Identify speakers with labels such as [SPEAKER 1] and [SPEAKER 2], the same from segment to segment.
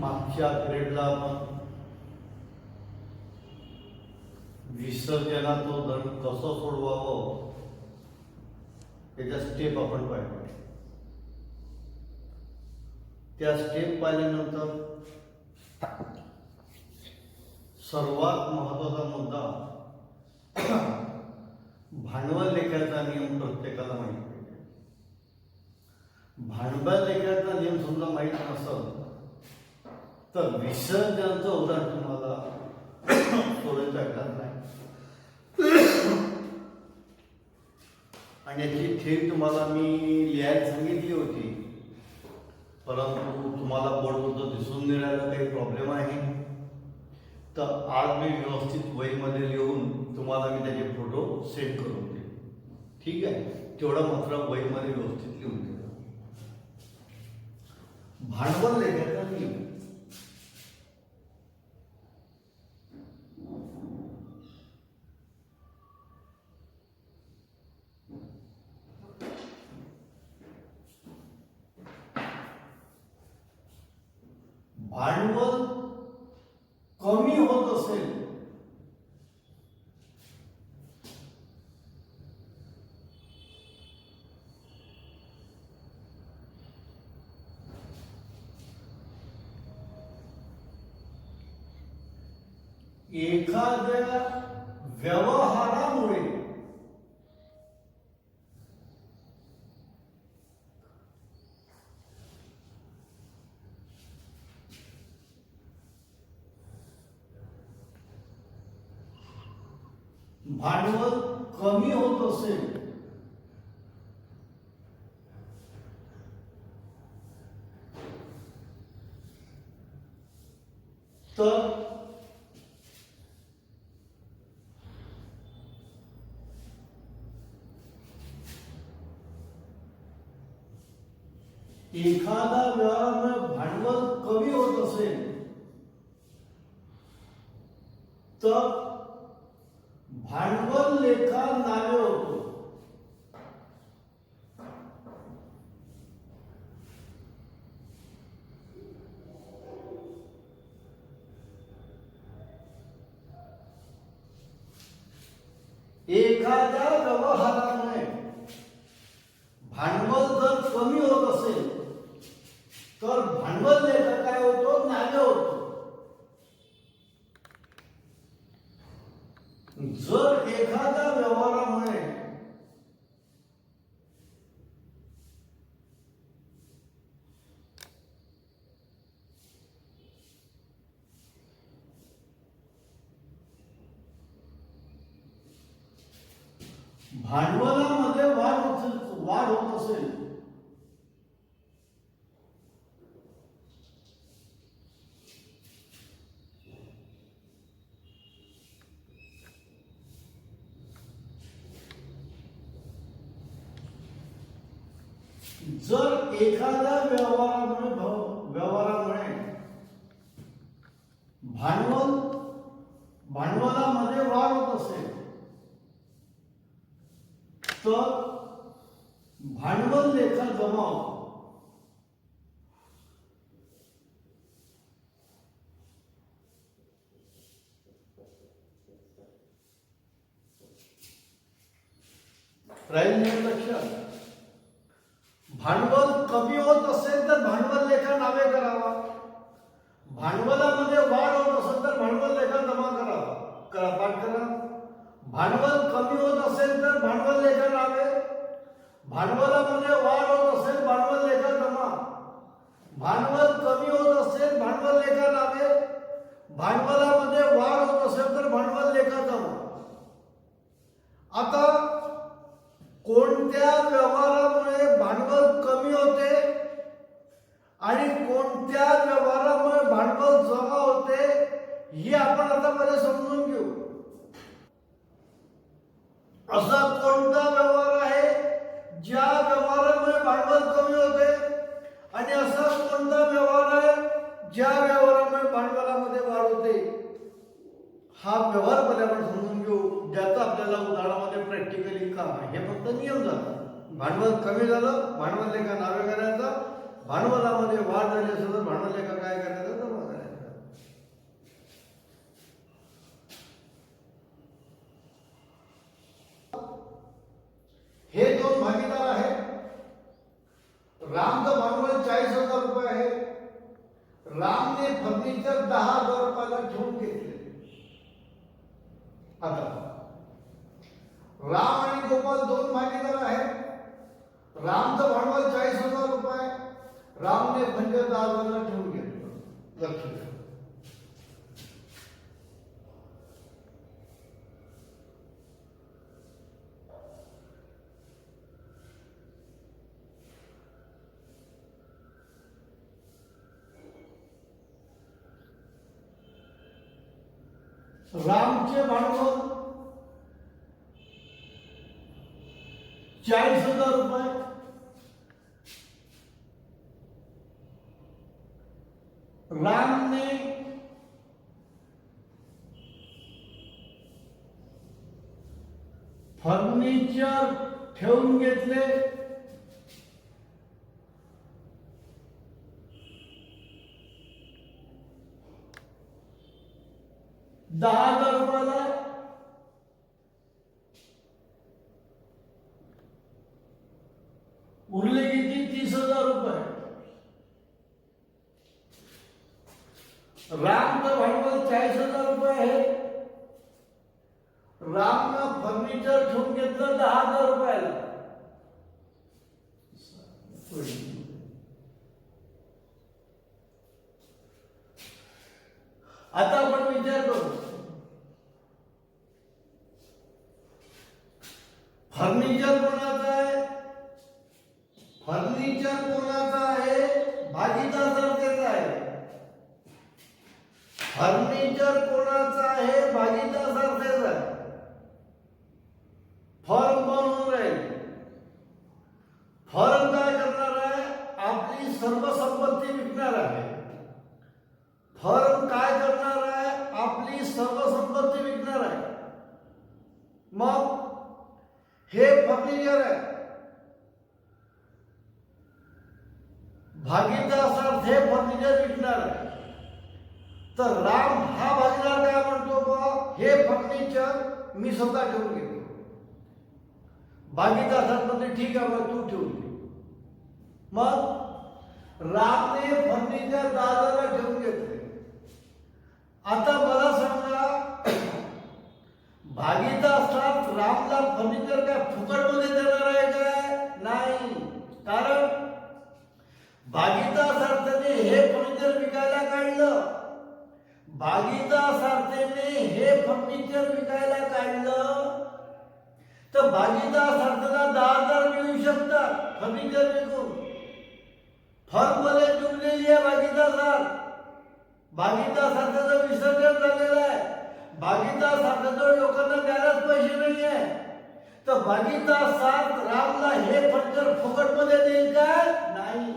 [SPEAKER 1] मागच्या पिरियडला आपण विसर्जनाचा दंड कसं सोडवावं त्याच्या स्टेप आपण पाहिल्या. त्या स्टेप पाहिल्यानंतर सर्वात महत्वाचा मुद्दा भांडवल लेख्याचा नियम प्रत्येकाला माहिती पाहिजे. भांडवल लेख्याचा नियम समजा माहीत नसेल तर विसर्जनाचं उदाहरण तुम्हाला सोडवता येणार नाही. आणि याची थेट तुम्हाला मी लिहायला सांगितली होती, परंतु तुम्हाला बोर्डवर दिसून नाही राहिला, काही प्रॉब्लेम आहे तर आज मी व्यवस्थित वहीमध्ये लिहून तुम्हाला मी त्याचे फोटो सेंड करून देईन. ठीक आहे, तेवढं मात्र वहीमध्ये व्यवस्थित लिहून द्या. भांडवल लेख्याचा नियम. भांडवल कमी होत असेल एखाद्या व्यवहारामुळे भांडवल कमी होत असेल तर एखादा व्यवहारामुळे भांडवल कमी होत असेल तर भांडवल लेखा नावे होतो. एखाद्या व्यवहारामुळे भांडवल जर कमी होत असेल तर भांडवल लेखा काय होतो, नावे होतो. जर एखाद्या व्यवहारामुळे भांडवलामध्ये वाढ होत असेल जर एखाद्या व्यवहारामुळे भांडवलामध्ये वाढ होत असेल तर भांडवल लेखा जमा होतो. राहील लक्षात. भांडवल कमी होत असेल तर भांडवल लेखा नावे करावा. भांडवलामध्ये वाढ होत असेल तर भांडवल लेखा जमा करावा. पाठ करा. भांडवल कमी होत असेल तर भांडवल लेखा नावे. भांडवलामध्ये वाढ होत असेल भांडवल लेखा जमा. भांडवल कमी होत असेल भांडवल लेखा नावे. भांडवलामध्ये वाढ होत असेल तर भांडवल लेखा जमा. आता कोणत्या व्यवहारामुळे भांडवल कमी होते आणि कोणत्या व्यवहारामुळे भांडवल जमा होते हे आपण आता पहिले समजून घेऊ. असा कोणता व्यवहार आहे ज्या व्यवहारामुळे भांडवल कमी होते आणि असा कोणता व्यवहार आहे ज्या व्यवहारामुळे भांडवलामध्ये वाढ होते. हा व्यवहार पहिले आपण समजून घेऊ, ज्याचं आपल्याला उदाहरणामध्ये प्रॅक्टिकली काम आहे. हे फक्त नियम झाला. भांडवल कमी झालं, भांडवल लेखा नावे करायचा. भांडवलामध्ये वाढ झाली असेल तर भांडवल लेखा काय करायचं, 40,000 रुपये आहे. रामने फर्निचर 10,000 रुपयाला ठेवून घेतले. आता राम आणि गोपाल दोन भागीदार आहेत. रामचं भांडवल 40,000 रुपये, रामने फर्निचर 10,000 ठेवून घेतलं. लक्ष द्या. रामचे भांडवल 40,000 रुपये, रामने फर्निचर ठेवून घेतले 10,000 रुपयाला. उरले किती? 30,000 रुपये. रामचं भांडवल 40,000 रुपये आहे. रामनं फर्निचर ठेवून घेतलं 10,000 रुपयाला. आता आपण विचार करू, फर्निचर कोणाचं आहे? फर्निचर कोणाचं आहे? भागीदाराचं आहे. फर्निचर कोणाचं आहे? भागीदाराचं आहे. फर्म बनवून राहील. फर्म काय करणार आहे? आपली सर्व संपत्ती विकणार आहे. फर्म काय करणार आहे? आपली सर्व संपत्ती विकणार आहे. मग हे फर्निचर आहे. भागीदार हे फर्निचर विकणार आहे. तर राम हा भागीदार काय म्हणतो? बा हे फर्निचर मी स्वतः ठेवून घेतो. भागीदार म्हणते ठीक आहे बा तू ठेवून घे. मग रामने फर्निचर 10,000 ठेवून घेतले. आता मला सांगा, भागीदार रामला फर्निचर काय फुकटमध्ये देणार आहे काय? नाही. कारण भागीदाराने हे फर्निचर विकायला काढलं. भागीदाराने हे फर्निचर विकायला काढलं तर भागीदाराला 10,000 मिळू शकतात फर्निचर विकून. फर्ममध्ये जुळलेली आहे भागीदार. भागीदाराचा विसर्जन झालेला आहे. भागीदाराजवळ लोकांना द्यायलाच पैसे नाही आहे. तर भागीदार रामला हे फर्निचर फुकटमध्ये देईल काय? नाही.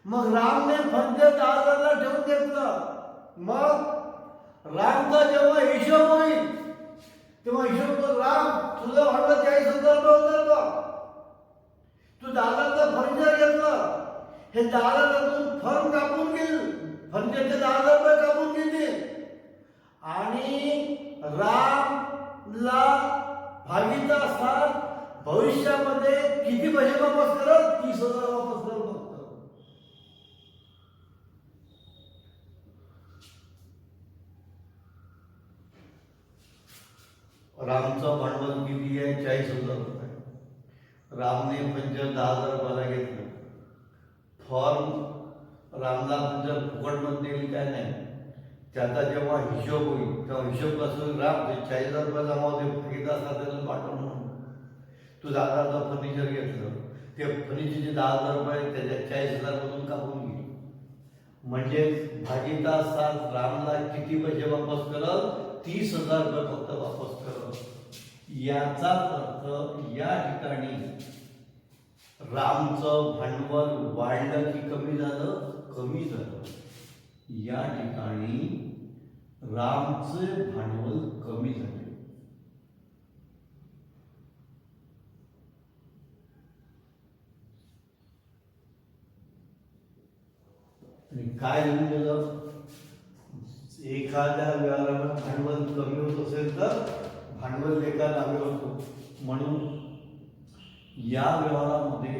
[SPEAKER 1] मग रामने फर्निचर 10,000ला ठेवून घेतलं. मग रामचा जेव्हा हिशोब होईल तेव्हा हिशोब तो राम तुझं भांडवल 40,000 होतं बा. तू 10,000चं फर्निचर घेतलं. हे 10,000 फर्म कापून घेईल. फर्निचरचे 10,000 रुपये कापून घेतील आणि रामला भागीदार भविष्यामध्ये किती पैसे वापस करत? 30,000 वापस करत. रामचं भांडवल किती आहे? 40,000 रुपये. रामने फर्निचर 10,000 रुपयाला घेतलं. फर्म रामला फर्निचर फुकटमध्ये देईल काय? नाही. त्याचा जेव्हा हिशोब होईल तेव्हा हिशोब कसं? राम 40,000 रुपये जमा होते. भागीदार पाठवून म्हणून तू 10,000चं फर्निचर घेतलं. ते फर्निचरचे 10,000 रुपये त्याच्या 40,000 मधून कापून घे. म्हणजे भागीदार रामला किती पैसे वापस करत? 30,000 रुपये फक्त वापस करत. याचा अर्थ या ठिकाणी रामचं भांडवल वाढलं की कमी झालं? कमी झालं. या ठिकाणी रामचे भांडवल कमी झाले. आणि काय होऊन गेलं? एखाद्या व्यवहाराला भांडवल कमी होत असेल तर भांडवल लेखा लावे होतो. म्हणून या व्यवहारामध्ये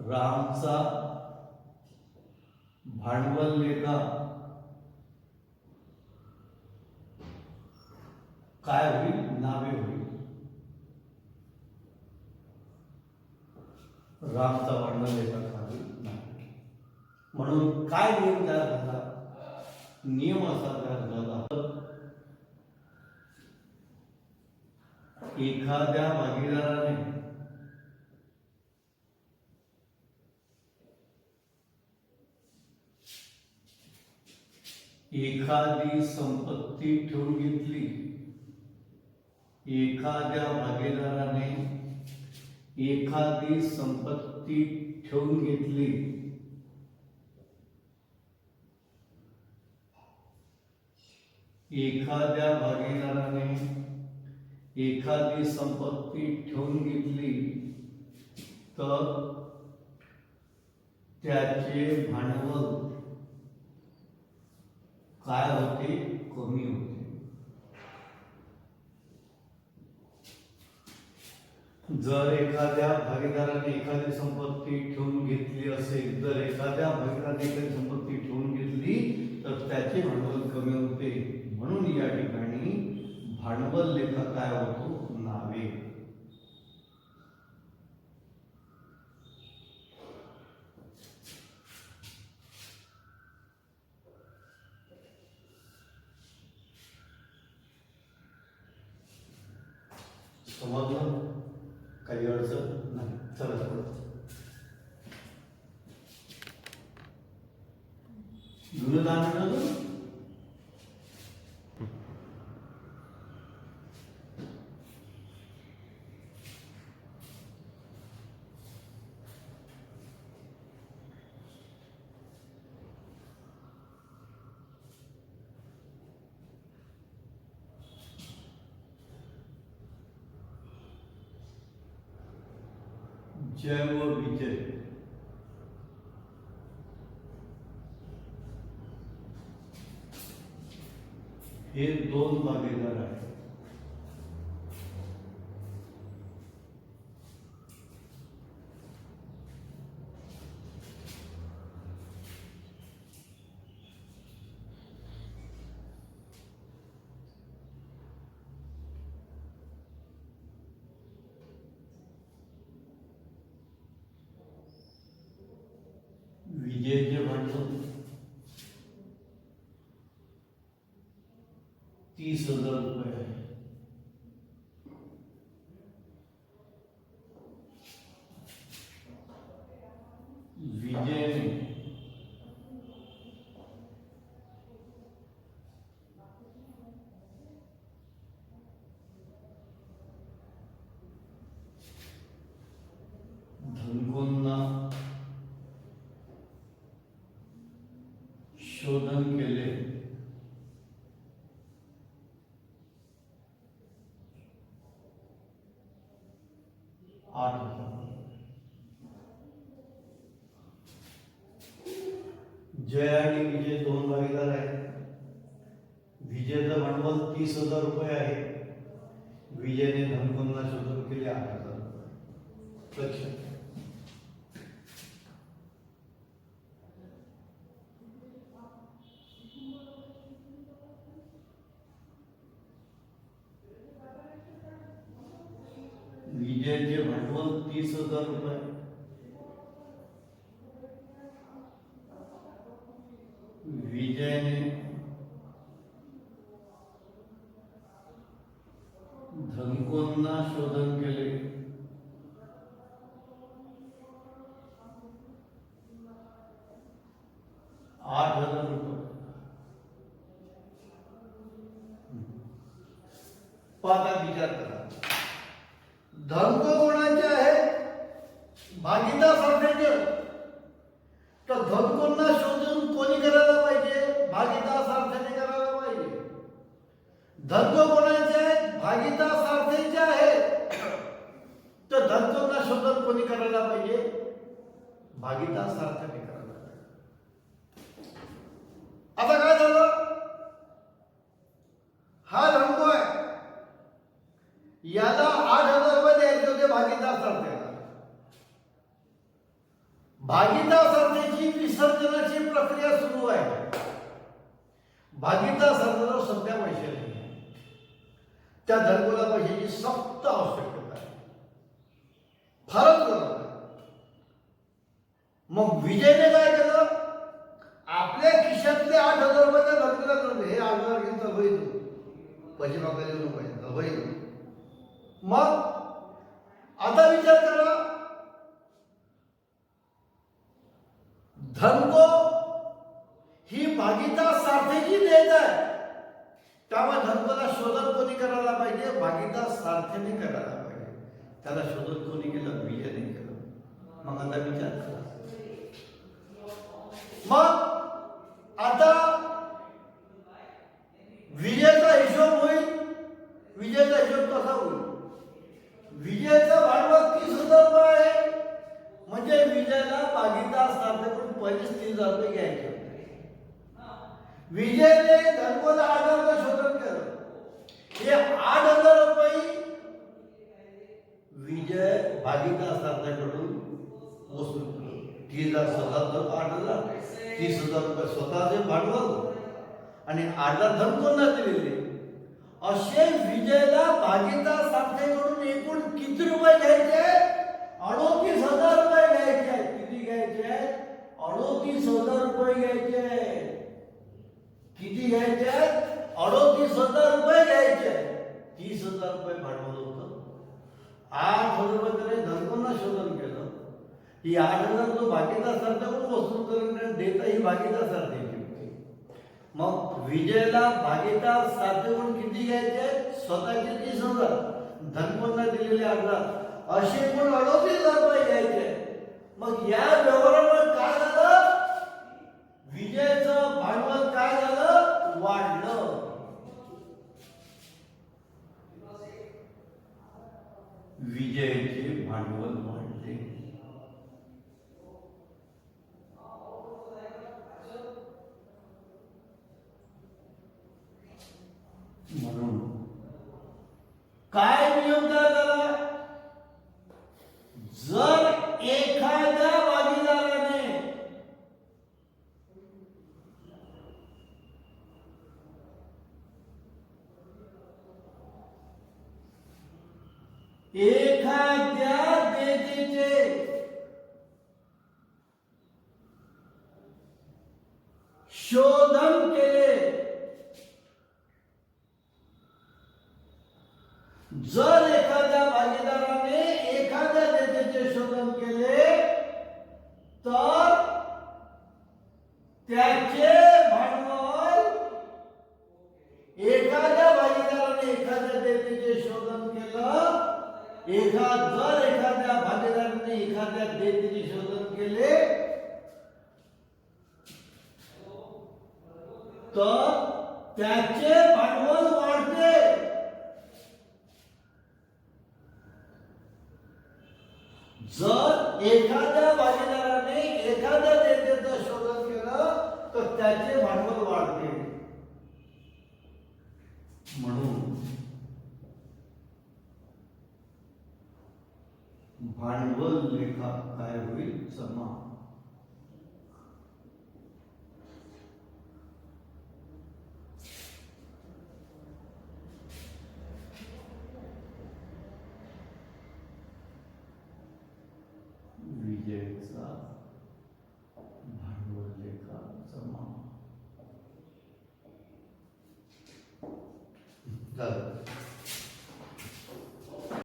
[SPEAKER 1] रामचा भांडवल लेखा काय होईल? नावे होईल. रामचा भांडवल लेखा काय होईल? नावे. म्हणून काय नियम तयार झाला? नियम असा तयार झाला, एखाद्या भागीदाराने एखादी संपत्ती ठेवून घेतली, एखाद्या भागीदाराने एखादी संपत्ती ठेवून घेतली, एखाद्या भागीदाराने एखादी संपत्ती ठेवून घेतली तर त्याचे भांडवल काय होते? कमी होते. जर एखाद्या भागीदाराने एखादी संपत्ती ठेवून घेतली असेल, जर एखाद्या भागीदाराने एखादी संपत्ती ठेवून घेतली तर त्याचे भांडवल कमी होते. म्हणून या ठिकाणी भांडवल लेखा काय होतो? नावे. समजलं? काही अडचण नाही. चला पुढे. गुणदान जय व विजय हे दोन भागीदार आहेत. विजयचे भांडवल 30,000 रुपये आहे. विजयने धनकोंना शोधन केले. जय आणि विजय दोन भागीदार आहेत. विजयचं भांडवल 30,000 रुपये आहे. विजयने धनकोंना शोधन केले 8,000 रुपये. लक्षात. विजयचे भांडवल 30,000 रुपये. विजयने धनकोंना शोधन केले 8,000 रुपये. पाहता विचार करा, धनको कोणाचे आहे? भागीदार सारख्याचे. तर धनकोंना शोधून कोणी करायला पाहिजे? भागीदार सारख्याने करायला पाहिजे. धनको कोणाचे आहेत? भागीदार सारख्याचे आहेत. तर धनकोंना शोधून कोणी करायला पाहिजे? भागीदार सारख्याने करायला पाहिजे. आता काय झालं? हा धनको आहे, याला 8,000 रुपये द्यायचे होते भागीदार सारख्याला. भागीदाराची विसर्जनाची प्रक्रिया सुरू आहे. भागीदार सध्या पैसे नाही, त्या धनकोला पैशाची सक्त आवश्यकता आहे, फारच गरज आहे. मग विजयने काय केलं? आपल्या खिशातले 8,000 रुपये त्या धनकोला दिले. हे 8,000 घेऊन तर होईल, पैसे मागायला येऊ पाहिजे होईल. मग आता विचार करा, धनको ही भागीदार सारथीची देत आहे. त्यामुळे धनकोला शोधन कोणी करायला पाहिजे? भागीदार सारथीने करायला पाहिजे. त्याला शोधन कोणी केलं? विजयने केलं. मग आता विचार करा. मग आता विजयचा हिशोब होईल. विजयचा हिशोब कसा होईल? विजयचं भांडवल 30,000 रुपये आहे. म्हणजे विजयला भागीदार सारथीकडून पहिलेच 30,000 रुपये घ्यायचे होते. विजयने धनकोला 8,000 शोधन केलं. हे 8,000 रुपये विजय भागीदार सारथीकडून वसूल केलं. 30,000 8,000 30,000 रुपये स्वतःचे भांडवल आणि 8,000 धनकोला दिलेले. असे विजयला भागीदार सारथीकडून एकूण किती रुपये घ्यायचे? 38,000 रुपये घ्यायचे आहेत. किती घ्यायचे? 38,000 रुपये घ्यायचे. किती घ्यायचे? 38,000 रुपये घ्यायचे. 30,000 रुपये भांडवल होतं. 8,000 रुपये त्याने धनकोला शोधन केलं. ही 8,000 जो भागीदार सारथीकडून वसूल करून देता ही भागीदार सारथीची होती. मग विजयला भागीदार सारथीकडून किती घ्यायचे? स्वतःचे 30,000, धनकोला दिलेले 8,000, असे एकूण 38,000 रुपये घ्यायचे. मग या व्यवहारामुळे काय झालं? विजयचं भांडवल काय झालं? वाढलं. विजयचे भांडवल वाढले. म्हणून काय नियम तयार झाला? जर एखाद्या भागीदाराने एखाद्या देतेचे शोधन केले, जर एखाद्या भागीदाराने एखाद्या देतेचे शोधन केले तर त्याचे भांडवल, एखाद्या भागीदाराने एखाद्या देतेचे शोधन केलं, जर एखाद्या भागीदाराने एखाद्या देतेचे शोधन केले तर त्याचे भांडवल वाढते. जर एखाद्या भागीदाराने एखाद्या देतेचं शोधन केलं तर त्याचे भांडवल वाढते. म्हणून भांडवल लेखा काय होईल? जमा. विजयचा भांडवल लेखा जमा.